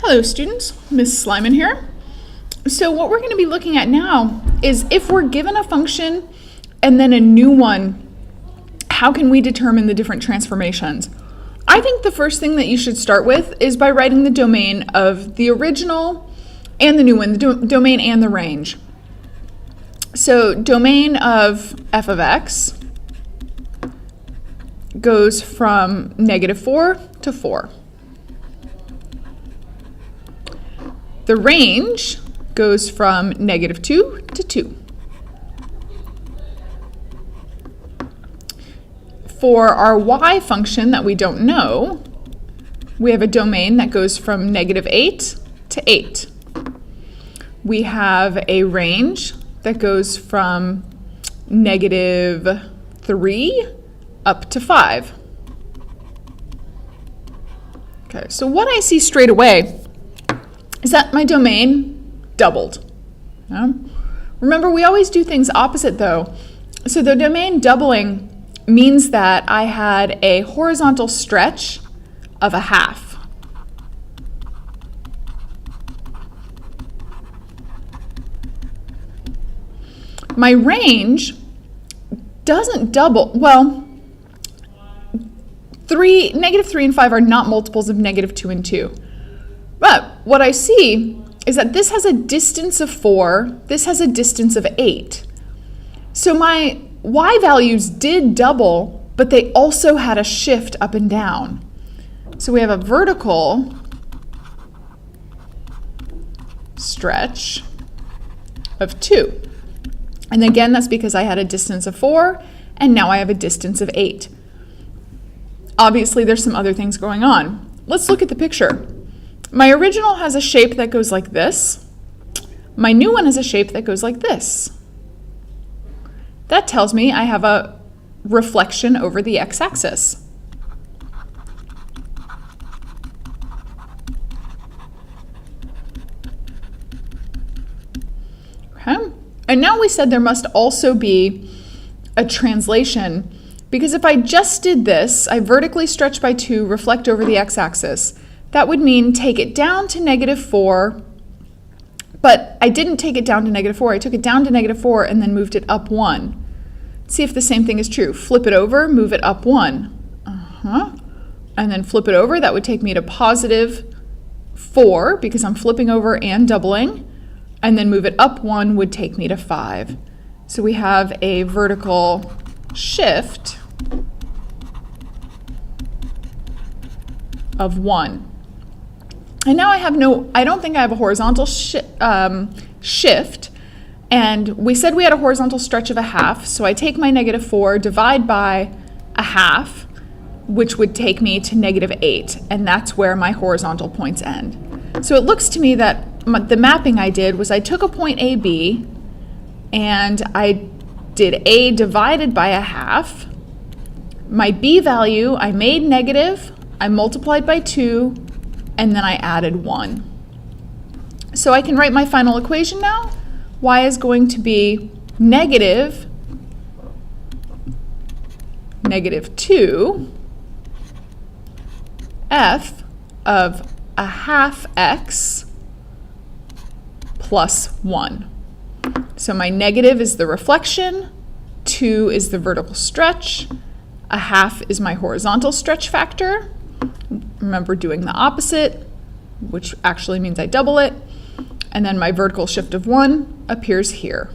Hello students, Ms. Slyman here. So what we're going to be looking at now is if we're given a function and then a new one, how can we determine the different transformations? I think the first thing that you should start with is by writing the domain of the original and the new one, the domain and the range. So domain of f of x goes from -4 to 4. The range goes from -2 to 2. For our y function that we don't know, we have a domain that goes from -8 to 8. We have a range that goes from -3 up to 5. Okay, so what I see straight away is that my domain doubled. Remember, we always do things opposite though. So the domain doubling means that I had a horizontal stretch of a half. My range doesn't double. Well, -3 and 5 are not multiples of -2 and 2. But what I see is that this has a distance of 4, this has a distance of 8. So my y values did double, but they also had a shift up and down. So we have a vertical stretch of 2. And again, that's because I had a distance of 4, and now I have a distance of 8. Obviously, there's some other things going on. Let's look at the picture. My original has a shape that goes like this. My new one has a shape that goes like this. That tells me I have a reflection over the x-axis. Okay. And now we said there must also be a translation, because if I just did this, I vertically stretch by 2, reflect over the x-axis. That would mean take it down to -4, but I didn't take it down to -4. I took it down to -4 and then moved it up 1. See if the same thing is true. Flip it over, move it up 1. And then flip it over. That would take me to +4 because I'm flipping over and doubling. And then move it up 1 would take me to 5. So we have a vertical shift of 1. And now I don't think I have a horizontal shift, and we said we had a horizontal stretch of a half, so I take my -4, divide by a half, which would take me to -8, and that's where my horizontal points end. So it looks to me that the mapping I did was I took a point AB, and I did A divided by a half. My B value I made negative, I multiplied by 2, and then I added 1. So I can write my final equation now. Y is going to be -2 f of a half x plus 1. So my negative is the reflection, 2 is the vertical stretch, a half is my horizontal stretch factor. Remember doing the opposite, which actually means I double it, and then my vertical shift of 1 appears here.